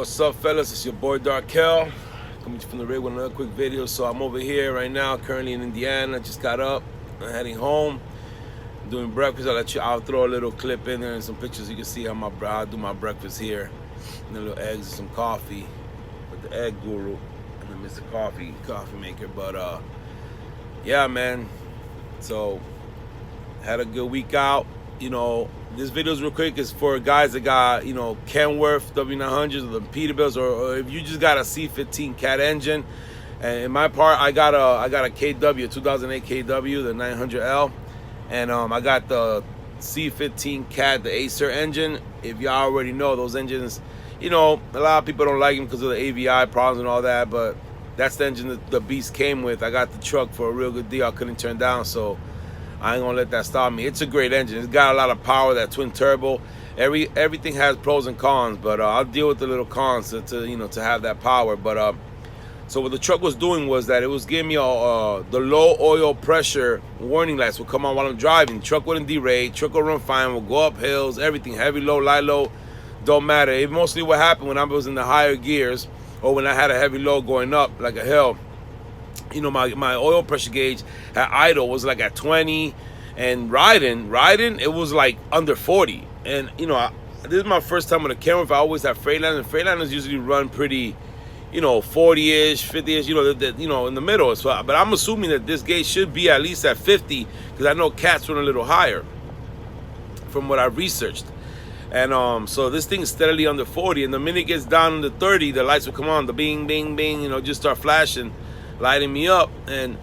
What's up, fellas? It's your boy Darkel coming from the rig with another quick video. So I'm over here right now, currently in Indiana. I just got up, I'm heading home, doing breakfast. I'll throw a little clip in there and some pictures. You can see how I do my breakfast here. And a little eggs and some coffee with the egg guru and the Mr. Coffee maker. But yeah, man. So had a good week out. This video is real quick. It's for guys that got, Kenworth W900s or the Peterbilts, or if you just got a C15 Cat engine. And in my part, I got a KW, 2008 KW, the 900L, and I got the C15 Cat, the Acert engine. If y'all already know, those engines, a lot of people don't like them because of the AVI problems and all that, but that's the engine that the beast came with. I got the truck for a real good deal. I couldn't turn down, so I ain't gonna let that stop me. It's a great engine. It's got a lot of power, that twin turbo. Everything has pros and cons, but I'll deal with the little cons to have that power. But so what the truck was doing was that it was giving me the low oil pressure warning lights would come on while I'm driving. Truck wouldn't derail, truck would run fine, would go up hills, everything, heavy low, light low, don't matter. It mostly what happened when I was in the higher gears or when I had a heavy load going up like a hill. My oil pressure gauge at idle was like at 20, and riding it was like under 40. And this is my first time with a Kenworth. I always have Freightliners, and Freightliners usually run pretty 40-ish, 50-ish, in the middle. So, but I'm assuming that this gauge should be at least at 50, because I know cats run a little higher from what I've researched. And so this thing is steadily under 40, and the minute it gets down under 30, the lights will come on, the bing, bing, bing, just start flashing, lighting me up. And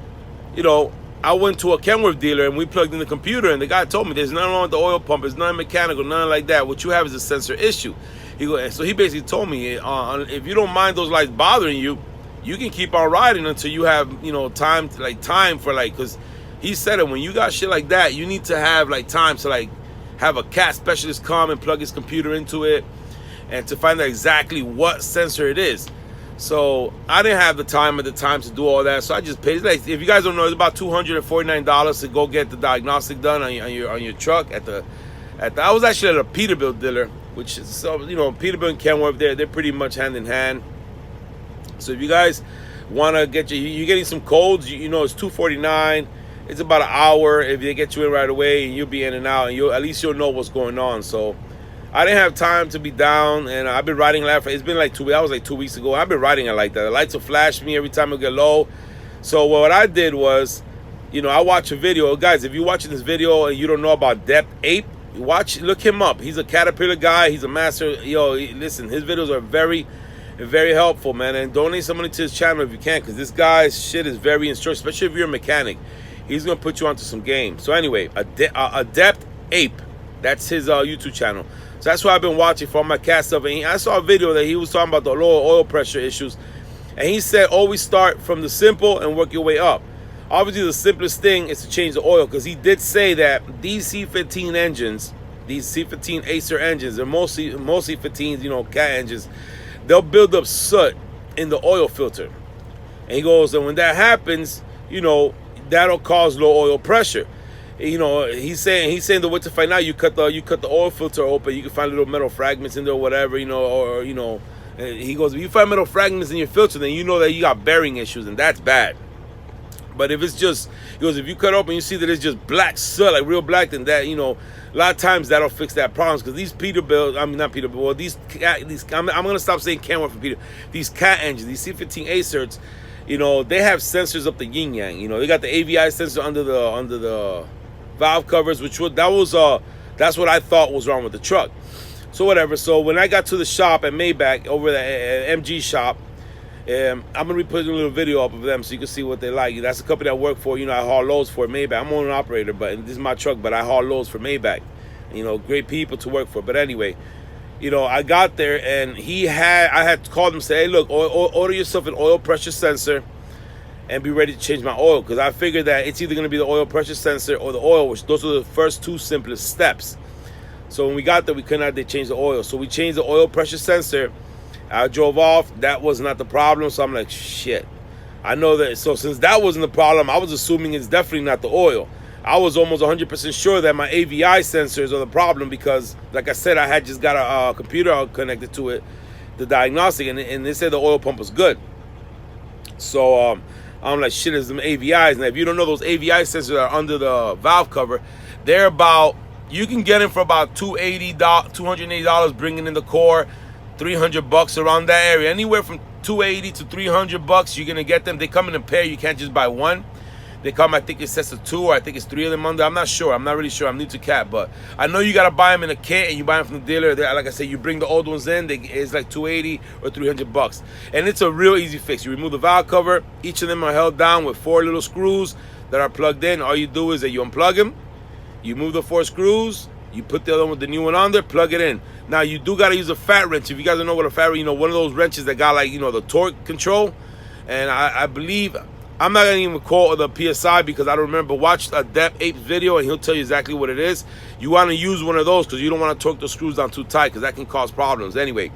I went to a Kenworth dealer and we plugged in the computer, and the guy told me there's nothing wrong with the oil pump, it's nothing mechanical, nothing like that. What you have is a sensor issue. So he basically told me, if you don't mind those lights bothering you, you can keep on riding until you have time for because he said that when you got shit like that, you need to have time to have a cat specialist come and plug his computer into it and to find out exactly what sensor it is. So I didn't have the time at the time to do all that, so I just paid. If you guys don't know, it's about $249 to go get the diagnostic done on your truck I was actually at a Peterbilt dealer, which is Peterbilt and Kenworth, they're pretty much hand in hand. So if you guys want to get you're getting some codes, it's $249. It's about an hour. If they get you in right away, and you'll be in and out, and at least you'll know what's going on. So I didn't have time to be down, and I've been riding it's been like 2 weeks. That was like 2 weeks ago. I've been riding it like that. The lights will flash me every time it get low. So what I did was, I watch a video. Guys, if you're watching this video and you don't know about Depth Ape, look him up. He's a Caterpillar guy. He's a master. Listen, his videos are very, very helpful, man. And donate some money to his channel if you can, because this guy's shit is very instructive, especially if you're a mechanic. He's gonna put you onto some game. So anyway, Depth Ape, that's his YouTube channel. So that's what I've been watching for all my cat stuff. And I saw a video that he was talking about the lower oil pressure issues, and he said always start from the simple and work your way up. Obviously, the simplest thing is to change the oil, because he did say that these C15 engines, these C15 Acert engines, they're mostly 15s, cat engines, they'll build up soot in the oil filter. And he goes, and when that happens, that'll cause low oil pressure. He's saying the way to find out, you cut the oil filter open, you can find little metal fragments in there or whatever, he goes, if you find metal fragments in your filter, then you know that you got bearing issues, and that's bad. But if it's just, he goes, if you cut open, you see that it's just black soot, like real black, then that, a lot of times that'll fix that problem. Because these I'm gonna stop saying Kenworth for Peter. These cat engines, these C15 Acerts, they have sensors up the yin yang. They got the AVI sensor under the valve covers, that's what I thought was wrong with the truck. So whatever. So when I got to the shop at Maybach, over the MG shop, I'm gonna be putting a little video up of them so you can see what they like. That's the company I work for. I haul loads for Maybach. I'm owner operator, but this is my truck, but I haul loads for Maybach. Great people to work for. But anyway, I got there, and I had called him and say, hey, look, order yourself an oil pressure sensor and be ready to change my oil, because I figured that it's either going to be the oil pressure sensor or the oil, which those are the first two simplest steps. So when we got there, we could not change the oil. So we changed the oil pressure sensor. I drove off. That was not the problem. So I'm like, shit. I know that. So since that wasn't the problem, I was assuming it's definitely not the oil. I was almost 100% sure that my AVI sensors are the problem, because, like I said, I had just got a computer connected to it, the diagnostic, and they said the oil pump was good. So I'm like, shit, there's some AVIs. Now, if you don't know, those AVI sensors are under the valve cover. They're about, you can get them for about $280, bringing in the core, $300 around that area. Anywhere from $280 to $300, you're gonna get them. They come in a pair. You can't just buy one. They come, I think it says a 2, or I think it's 3 of them under. I'm not sure. I'm not really sure. I'm new to cat, but I know you gotta buy them in a kit, and you buy them from the dealer. Like I said, you bring the old ones in. It's like $280 or $300, and it's a real easy fix. You remove the valve cover. Each of them are held down with 4 little screws that are plugged in. All you do is that you unplug them, you move the 4 screws, you put the other one with the new one on there, plug it in. Now you do gotta use a fat wrench. If you guys don't know what a fat wrench, one of those wrenches that got, like, the torque control. And I believe, I'm not gonna even call the PSI because I don't remember. Watch a Depth Apes video and he'll tell you exactly what it is. You want to use one of those because you don't want to torque the screws down too tight, because that can cause problems anyway.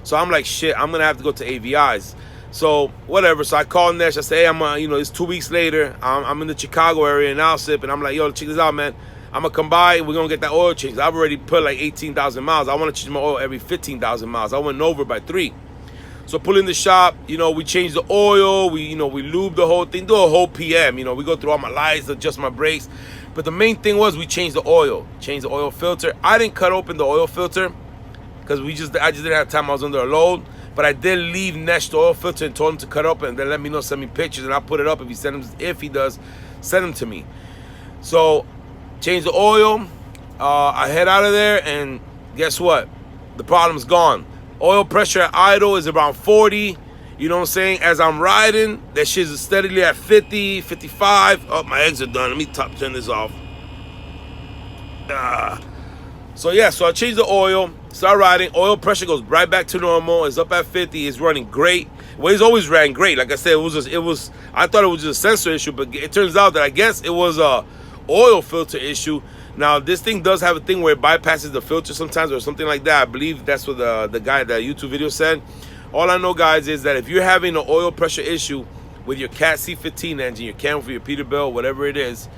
So I'm like, shit, I'm gonna have to go to AVIs. So whatever. So I call Nesh. I say, hey, it's 2 weeks later. I'm in the Chicago area in Alsip, and I'm like, yo, check this out, man. I'm gonna come by. We're gonna get that oil changed. I've already put like 18,000 miles. I want to change my oil every 15,000 miles. I went over by 3. So pull in the shop, we change the oil, we lube the whole thing, do a whole PM, we go through all my lights, adjust my brakes. But the main thing was we changed the oil filter. I didn't cut open the oil filter because I just didn't have time. I was under a load. But I did leave Nesh the oil filter and told him to cut open, and then let me know, send me pictures, and I'll put it up if he does, send them to me. So change the oil, I head out of there, and guess what? The problem's gone. Oil pressure at idle is around 40. You know what I'm saying? As I'm riding, that shit is steadily at 50, 55. Oh, my eggs are done. Let me turn this off. So yeah, so I changed the oil, start riding. Oil pressure goes right back to normal. It's up at 50. It's running great. Well, it's always ran great. Like I said, I thought it was just a sensor issue, but it turns out that I guess it was a oil filter issue. Now, this thing does have a thing where it bypasses the filter sometimes or something like that. I believe that's what the guy, that YouTube video said. All I know, guys, is that if you're having an oil pressure issue with your Cat C15 engine, your Camel for your Peterbilt, whatever it is,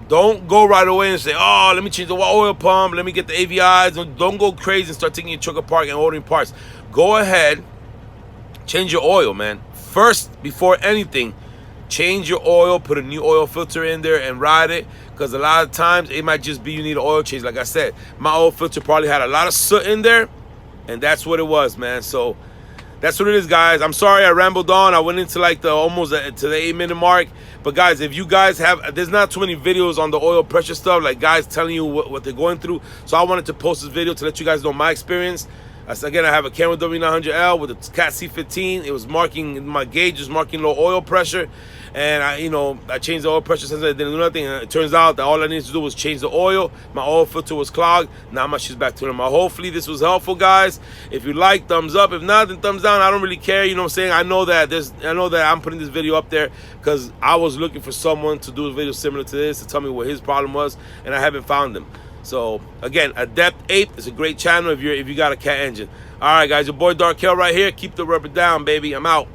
don't go right away and say, oh, let me change the oil pump, let me get the AVIs. Don't go crazy and start taking your truck apart and ordering parts. Go ahead, change your oil, man. First, before anything, change your oil, put a new oil filter in there and ride it, because a lot of times it might just be you need an oil change. Like I said, my oil filter probably had a lot of soot in there, and that's what it was, man. So that's what it is, guys. I'm sorry I rambled on. I went into like almost to the 8-minute mark. But guys, if you guys there's not too many videos on the oil pressure stuff, like guys telling you what they're going through. So I wanted to post this video to let you guys know my experience. Again, I have a Camel W900L with a Cat C15. It was marking, my gauge was marking low oil pressure. And I changed the oil pressure sensor. I didn't do nothing. And it turns out that all I needed to do was change the oil. My oil filter was clogged. Now my shit's back to normal. Hopefully this was helpful, guys. If you like, thumbs up. If not, then thumbs down. I don't really care. You know what I'm saying? I know that I'm putting this video up there because I was looking for someone to do a video similar to this to tell me what his problem was, and I haven't found him. So again, Depth Apes is a great channel if you got a cat engine. All right, guys, your boy Darkel right here. Keep the rubber down, baby. I'm out.